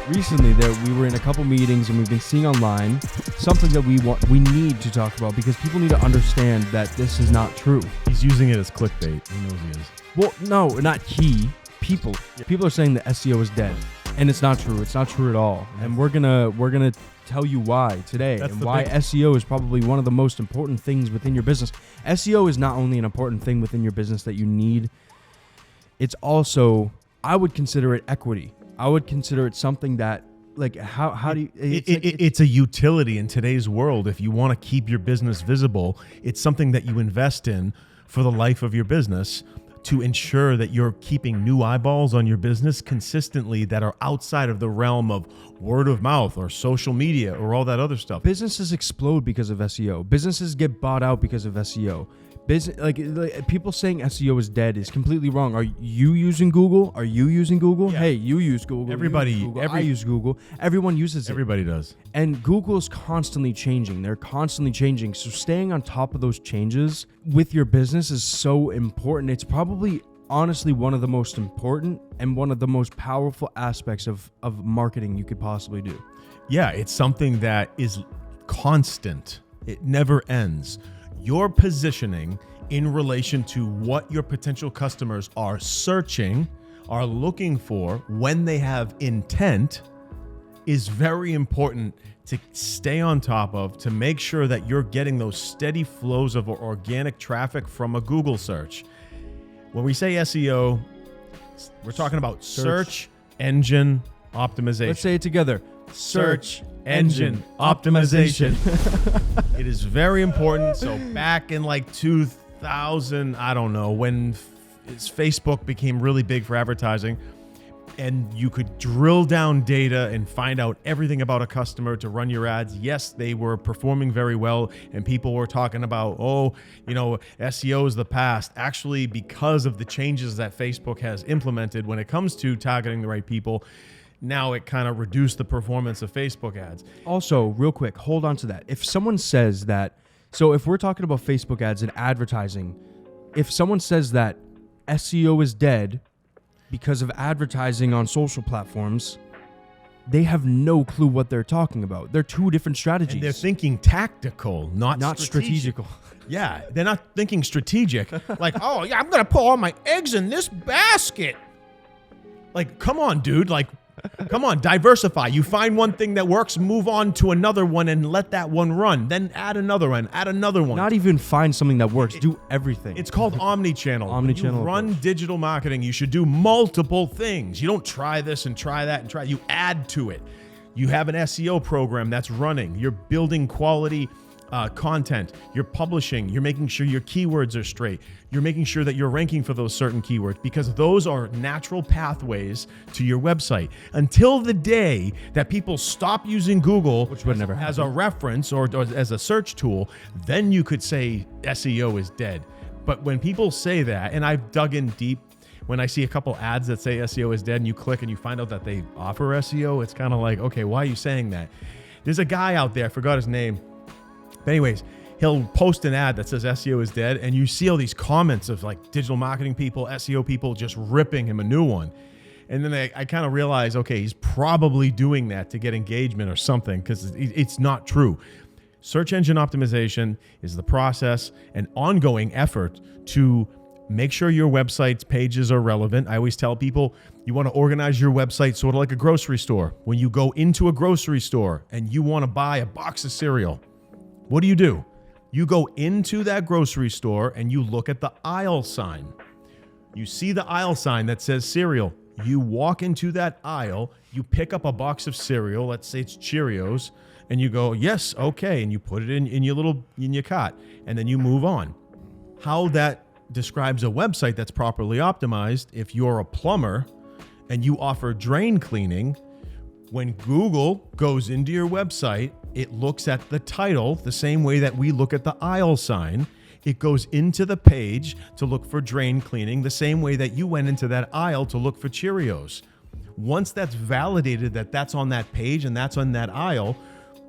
recently we were in a couple meetings and we've been seeing online something that we need to talk about because people need to understand that this is not true. He's using it as clickbait. He knows he is. Well, no, not he. People. People are saying that SEO is dead, and it's not true. It's not true at all. And we're gonna tell you why today, and why SEO is probably one of the most important things within your business. SEO is not only an important thing within your business that you need. It's also, I would consider it equity. I would consider it something that, like, how do you... It's a utility in today's world. If you want to keep your business visible, it's something that you invest in for the life of your business to ensure that you're keeping new eyeballs on your business consistently that are outside of the realm of word of mouth or social media or all that other stuff. Businesses explode because of SEO. Businesses get bought out because of SEO. Like people saying SEO is dead is completely wrong. Are you using Google? Are you using Google? Yeah. Hey, you use Google. Everybody, use Google. I use Google. Everyone uses it. Everybody does. And Google's constantly changing. They're constantly changing. So staying on top of those changes with your business is so important. It's probably honestly one of the most important and one of the most powerful aspects of marketing you could possibly do. Yeah, it's something that is constant. It never ends. Your positioning in relation to what your potential customers are searching, are looking for when they have intent is very important to stay on top of, to make sure that you're getting those steady flows of organic traffic from a Google search. When we say SEO, we're talking about search engine optimization. Let's say it together. Search engine optimization. It is very important. So back in like 2000, I don't know, when Facebook became really big for advertising, and you could drill down data and find out everything about a customer to run your ads. Yes, they were performing very well, and people were talking about, SEO is the past. Actually, because of the changes that Facebook has implemented when it comes to targeting the right people, now it kind of reduced the performance of Facebook ads. Also, real quick, hold on to that. If someone says that, so if we're talking about Facebook ads and advertising, if someone says that SEO is dead because of advertising on social platforms, they have no clue what they're talking about. They're two different strategies. And they're thinking tactical, not strategical. Yeah, they're not thinking strategic. Like, oh, yeah, I'm going to put all my eggs in this basket. Like, come on, dude. Like, come on, diversify. You find one thing that works, move on to another one and let that one run. Then add another one, add another one. Not even find something that works. Do everything. It's called omni-channel. Omni-channel. When you run digital marketing, you should do multiple things. You don't try this and try that and try. You add to it. You have an SEO program that's running. You're building quality content. You're publishing. You're making sure your keywords are straight. You're making sure that you're ranking for those certain keywords because those are natural pathways to your website. Until the day that people stop using Google, which would never as a reference or as a search tool, then you could say SEO is dead. But when people say that, and I've dug in deep, when I see a couple ads that say SEO is dead and you click and you find out that they offer SEO, it's kind of like, okay, why are you saying that? There's a guy out there, I forgot his name. But anyways, he'll post an ad that says SEO is dead, and you see all these comments of like digital marketing people, SEO people just ripping him a new one. And then I kind of realize, okay, he's probably doing that to get engagement or something because it's not true. Search engine optimization is the process and ongoing effort to make sure your website's pages are relevant. I always tell people you want to organize your website sort of like a grocery store. When you go into a grocery store and you want to buy a box of cereal, what do? You go into that grocery store and you look at the aisle sign. You see the aisle sign that says cereal. You walk into that aisle, you pick up a box of cereal, let's say it's Cheerios, and you go, yes, okay, and you put it in your cart, and then you move on. How that describes a website that's properly optimized, if you're a plumber and you offer drain cleaning, when Google goes into your website, it looks at the title the same way that we look at the aisle sign. It goes into the page to look for drain cleaning the same way that you went into that aisle to look for Cheerios. Once that's validated that that's on that page and that's on that aisle,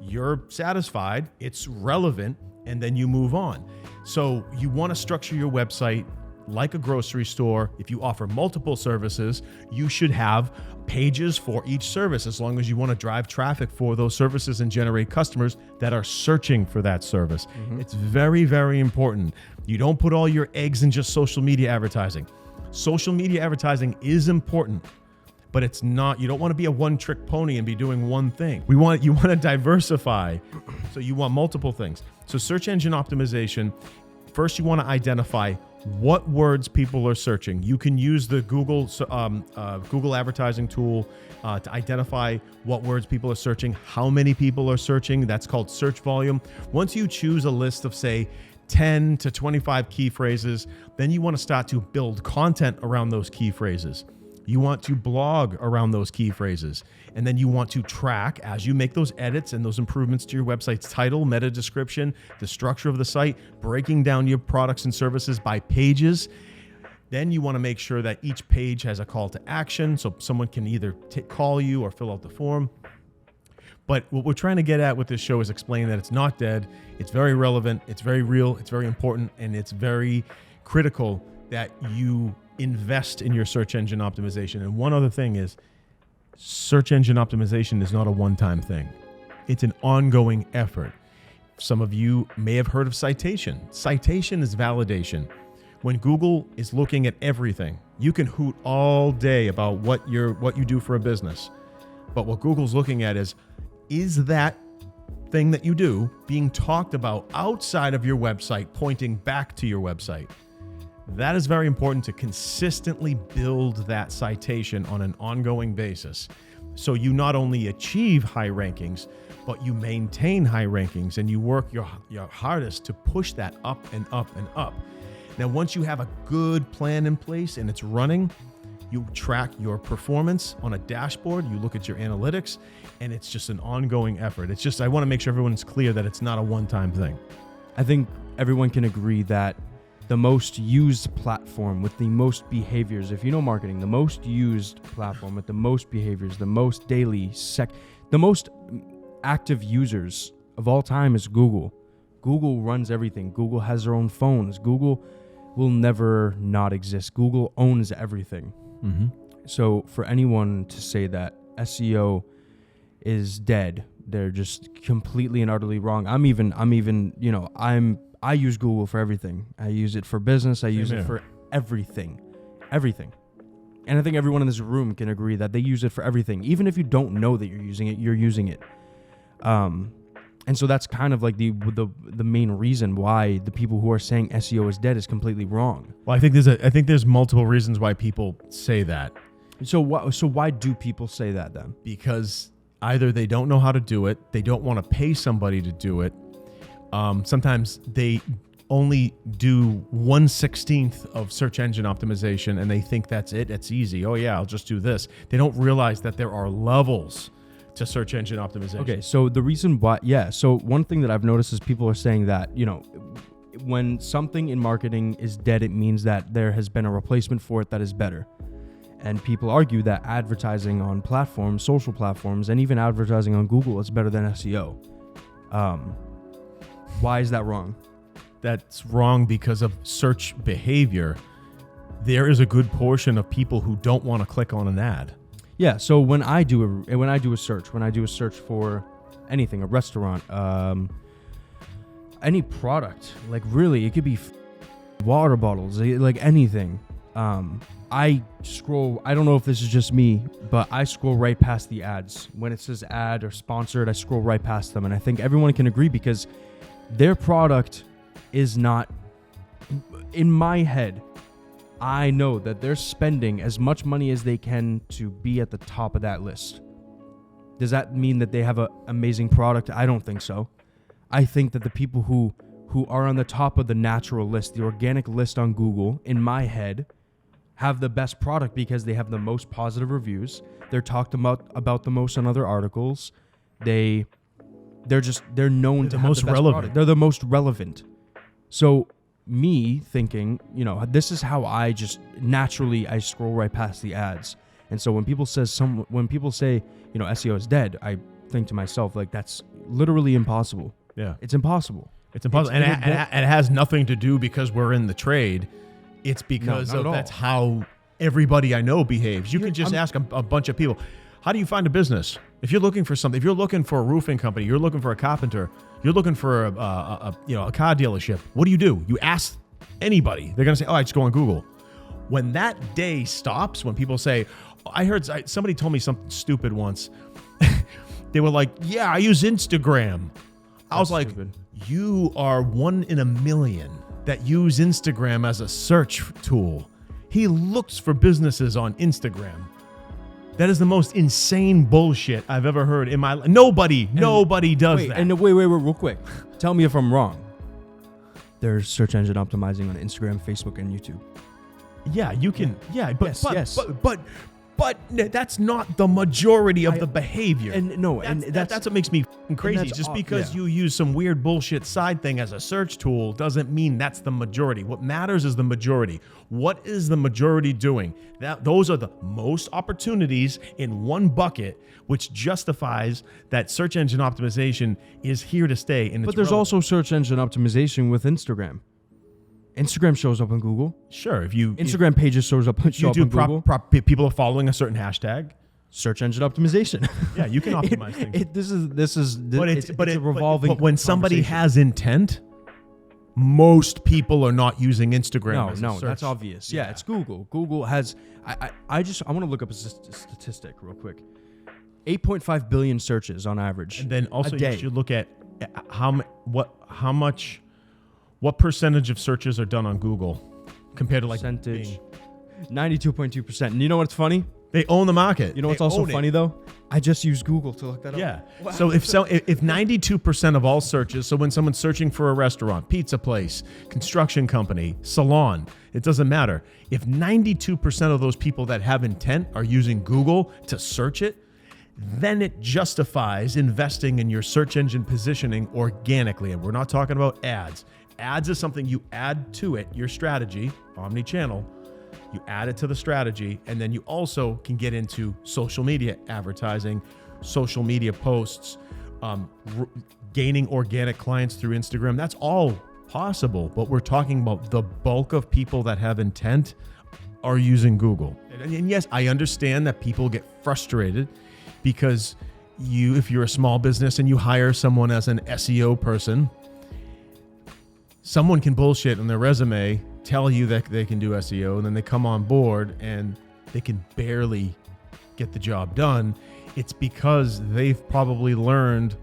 you're satisfied, it's relevant, and then you move on. So you want to structure your website like a grocery store, if you offer multiple services, you should have pages for each service, as long as you want to drive traffic for those services and generate customers that are searching for that service. It's very, very important. You don't put all your eggs in just social media advertising. Social media advertising is important, but it's not, you don't want to be a one-trick pony and be doing one thing. You want to diversify. So you want multiple things. So search engine optimization, first you want to identify what words people are searching. You can use the Google advertising tool to identify what words people are searching, how many people are searching. That's called search volume. Once you choose a list of, say, 10 to 25 key phrases, then you want to start to build content around those key phrases. You want to blog around those key phrases. And then you want to track, as you make those edits and those improvements to your website's title, meta description, the structure of the site, breaking down your products and services by pages. Then you want to make sure that each page has a call to action, so someone can either call you or fill out the form. But what we're trying to get at with this show is explain that it's not dead. It's very relevant. It's very real. It's very important. And it's very critical that you invest in your search engine optimization. And one other thing is, search engine optimization is not a one-time thing. It's an ongoing effort. Some of you may have heard of citation. Citation is validation. When Google is looking at everything, you can hoot all day about what you do for a business. But what Google's looking at is that thing that you do being talked about outside of your website, pointing back to your website? That is very important to consistently build that citation on an ongoing basis. So you not only achieve high rankings, but you maintain high rankings and you work your hardest to push that up and up and up. Now, once you have a good plan in place and it's running, you track your performance on a dashboard, you look at your analytics, and it's just an ongoing effort. It's just, I want to make sure everyone's clear that it's not a one-time thing. I think everyone can agree that the most used platform with the most behaviors, if you know marketing, the most used platform with the most behaviors, the most daily the most active users of all time is Google. Google runs everything. Google has their own phones. Google will never not exist. Google owns everything. So for anyone to say that SEO is dead, they're just completely and utterly wrong. I'm even, I use Google for everything. I use it for business. I use it for everything. And I think everyone in this room can agree that they use it for everything. Even if you don't know that you're using it. And so that's kind of like the main reason why the people who are saying SEO is dead is completely wrong. Well, I think there's multiple reasons why people say that. So why do people say that then? Because either they don't know how to do it, they don't want to pay somebody to do it. Sometimes they only do 1/16 of search engine optimization and they think that's it. It's easy. Oh yeah, I'll just do this. They don't realize that there are levels to search engine optimization. Okay, so the reason why, so one thing that I've noticed is people are saying that, when something in marketing is dead, it means that there has been a replacement for it that is better. And people argue that advertising on platforms, social platforms, and even advertising on Google is better than SEO. Why is that wrong? That's wrong because of search behavior. There is a good portion of people who don't want to click on an ad. Yeah, so when I do a search for anything, a restaurant, any product, like really, it could be water bottles, like anything. I don't know if this is just me, but I scroll right past the ads. When it says ad or sponsored, I scroll right past them. And I think everyone can agree because their product is not, in my head, I know that they're spending as much money as they can to be at the top of that list. Does that mean that they have an amazing product? I don't think so. I think that the people who are on the top of the natural list, the organic list on Google, in my head, have the best product because they have the most positive reviews. They're talked about the most on other articles. They're known to have the best product. They're the most relevant. So me thinking, this is how I just naturally I scroll right past the ads. And so when people say SEO is dead, I think to myself, like, that's literally impossible. Yeah. It's impossible. It's impossible. And it has nothing to do because we're in the trade. It's because not at all. that's how everybody I know behaves. You can just ask a bunch of people, how do you find a business? If you're looking for something, if you're looking for a roofing company, you're looking for a carpenter, you're looking for a car dealership, what do? You ask anybody. They're going to say, oh, I just go on Google. When that day stops, when people say, somebody told me something stupid once. They were like, yeah, I use Instagram. I was like, stupid. You are 1 in a million that use Instagram as a search tool. He looks for businesses on Instagram. That is the most insane bullshit I've ever heard in my life. Nobody does that. And wait, real quick. Tell me if I'm wrong. There's search engine optimizing on Instagram, Facebook, and YouTube. Yeah, you can. Yeah, but Yes. But that's not the majority of the behavior. And that's what makes me crazy. Just because you use some weird bullshit side thing as a search tool doesn't mean that's the majority. What matters is the majority. What is the majority doing? Those are the most opportunities in one bucket, which justifies that search engine optimization is here to stay. But there's also search engine optimization with Instagram. Instagram shows up on Google. Sure, Instagram pages show up on Google. People are following a certain hashtag. Search engine optimization. Yeah, you can optimize things. It's a revolving. But when somebody has intent, most people are not using Instagram. No, that's obvious. Yeah, it's Google. Google has. I want to look up a statistic real quick. 8.5 billion searches on average. And then also you should look at what percentage of searches are done on Google compared to percentage. 92.2%. And you know what's funny? They own the market. You know what's also funny though? I just use Google to look that up. Yeah. Wow. So if 92% of all searches, so when someone's searching for a restaurant, pizza place, construction company, salon, it doesn't matter. If 92% of those people that have intent are using Google to search it, then it justifies investing in your search engine positioning organically. And we're not talking about ads. Ads is something you add to it, your strategy, omni-channel. You add it to the strategy, and then you also can get into social media advertising, social media posts, gaining organic clients through Instagram. That's all possible, but we're talking about the bulk of people that have intent are using Google. And yes, I understand that people get frustrated because if you're a small business and you hire someone as an SEO person, someone can bullshit on their resume, tell you that they can do SEO, and then they come on board and they can barely get the job done. It's because they've probably learned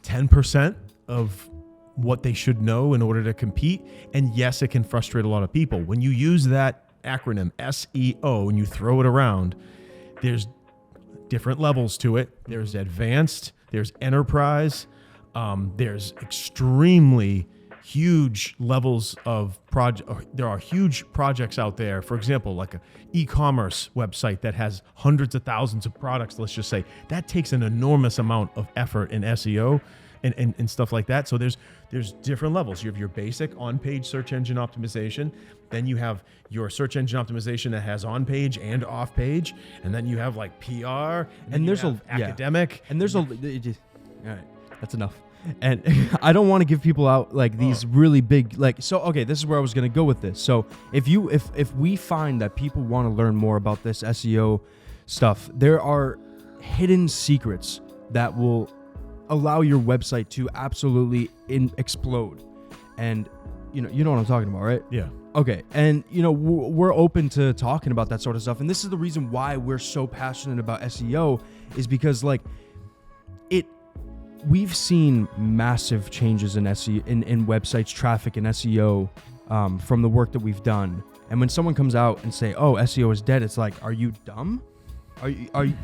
10% of what they should know in order to compete. And yes, it can frustrate a lot of people. When you use that acronym SEO and you throw it around, there's different levels to it. There's advanced, there's enterprise, there's extremely huge levels of project. There are huge projects out there. For example, like an e-commerce website that has hundreds of thousands of products, let's just say, that takes an enormous amount of effort in SEO and stuff like that. So there's different levels. You have your basic on-page search engine optimization. Then you have your search engine optimization that has on-page and off-page. And then you have like PR. And there's academic. And there's all right, that's enough. And I don't want to give people out like these really big, okay, this is where I was going to go with this. So if we find that people want to learn more about this SEO stuff, there are hidden secrets that will allow your website to absolutely explode. And you know what I'm talking about, right? Yeah. Okay. And we're open to talking about that sort of stuff. And this is the reason why we're so passionate about SEO, is because we've seen massive changes in SEO, in websites traffic and SEO from the work that we've done. And when someone comes out and say, "Oh, SEO is dead," it's like, are you dumb?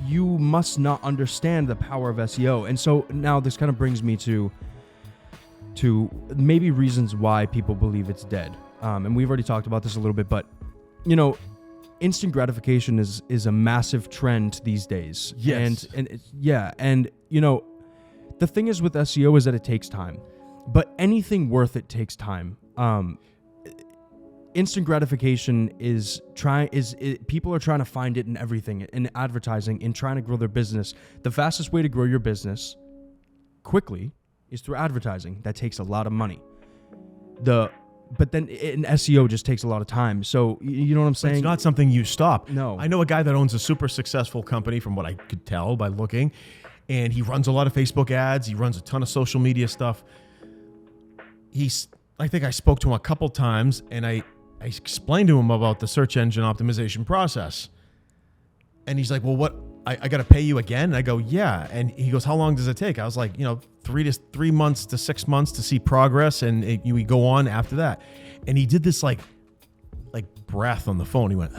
You must not understand the power of SEO. And so now this kind of brings me to maybe reasons why people believe it's dead. And we've already talked about this a little bit, but instant gratification is a massive trend these days. Yes. And the thing is with SEO is that it takes time, but anything worth it takes time. Instant gratification people are trying to find it in everything, in advertising, in trying to grow their business. The fastest way to grow your business quickly is through advertising. That takes a lot of money. The but then in SEO just takes a lot of time. So you know what I'm saying? It's not something you stop. No. I know a guy that owns a super successful company from what I could tell by looking, and he runs a lot of Facebook ads. He runs a ton of social media stuff. I think I spoke to him a couple times, and I explained to him about the search engine optimization process. And he's like, well, what? I got to pay you again? And I go, yeah. And he goes, how long does it take? I was like, 3 months to 6 months to see progress. And we go on after that. And he did this like breath on the phone. He went,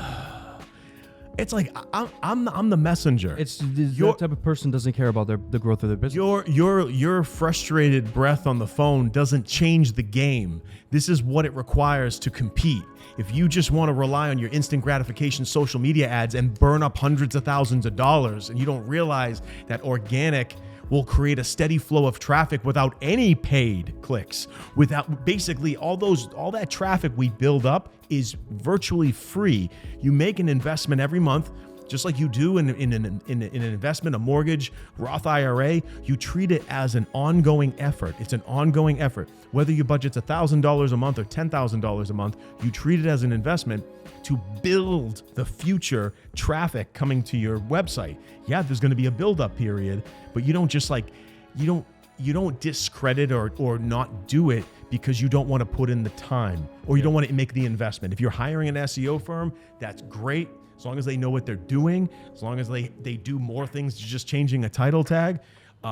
it's like, I'm the messenger. It's that type of person doesn't care about the growth of their business. Your frustrated breath on the phone doesn't change the game. This is what it requires to compete. If you just want to rely on your instant gratification social media ads and burn up hundreds of thousands of dollars, and you don't realize that organic will create a steady flow of traffic without any paid clicks, without basically all that traffic we build up is virtually free. You make an investment every month, just like you do in an investment, a mortgage, Roth IRA. You treat it as an ongoing effort. It's an ongoing effort. Whether your budget's $1,000 a month or $10,000 a month, you treat it as an investment to build the future traffic coming to your website. Yeah, there's going to be a build-up period, but you don't just you don't discredit or not do it because you don't want to put in the time or you don't want to make the investment. If you're hiring an SEO firm, that's great. As long as they know what they're doing, as long as they do more things than just changing a title tag,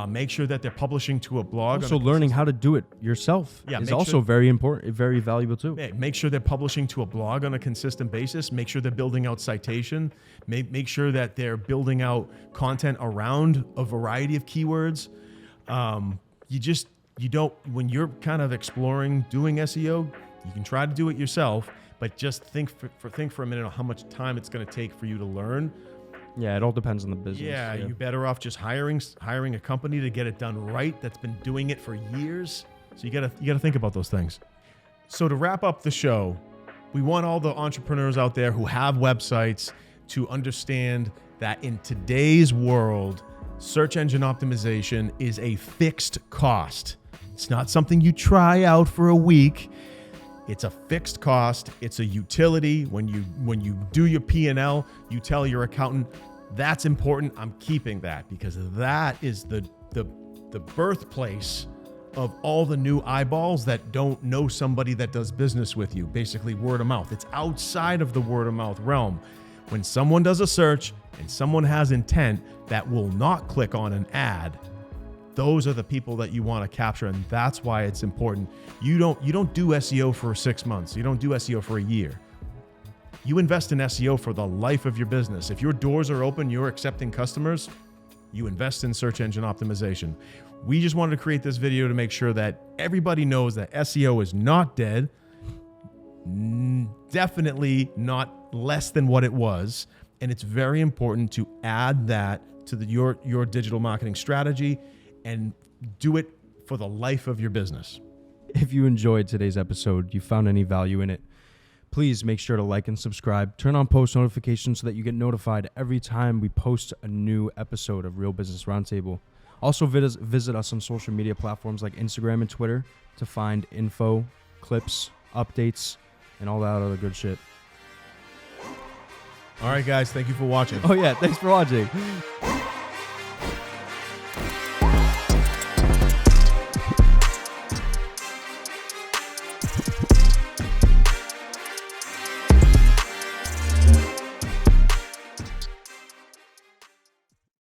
make sure that they're publishing to a blog. Also, learning how to do it yourself is also very important, very valuable too. Make sure they're publishing to a blog on a consistent basis. Make sure they're building out citation. Make sure that they're building out content around a variety of keywords. You don't, when you're kind of exploring doing SEO, you can try to do it yourself, but just think for a minute on how much time it's going to take for you to learn. Yeah, it all depends on the business. Yeah, you're better off just hiring a company to get it done right that's been doing it for years. So you gotta think about those things. So to wrap up the show, we want all the entrepreneurs out there who have websites to understand that in today's world, search engine optimization is a fixed cost. It's not something you try out for a week. It's a fixed cost. It's a utility. When you do your P&L, you tell your accountant, that's important. I'm keeping that because that is the birthplace of all the new eyeballs that don't know somebody that does business with you. Basically, word of mouth. It's outside of the word of mouth realm. When someone does a search and someone has intent that will not click on an ad, those are the people that you want to capture, and that's why it's important. You don't do SEO for 6 months. You don't do SEO for a year. You invest in SEO for the life of your business. If your doors are open, you're accepting customers, you invest in search engine optimization. We just wanted to create this video to make sure that everybody knows that SEO is not dead, definitely not less than what it was, and it's very important to add that to your digital marketing strategy and do it for the life of your business. If you enjoyed today's episode, you found any value in it, please make sure to like and subscribe. Turn on post notifications so that you get notified every time we post a new episode of Real Business Roundtable. Also visit us on social media platforms like Instagram and Twitter to find info, clips, updates, and all that other good shit. All right, guys, thank you for watching. Oh yeah, thanks for watching.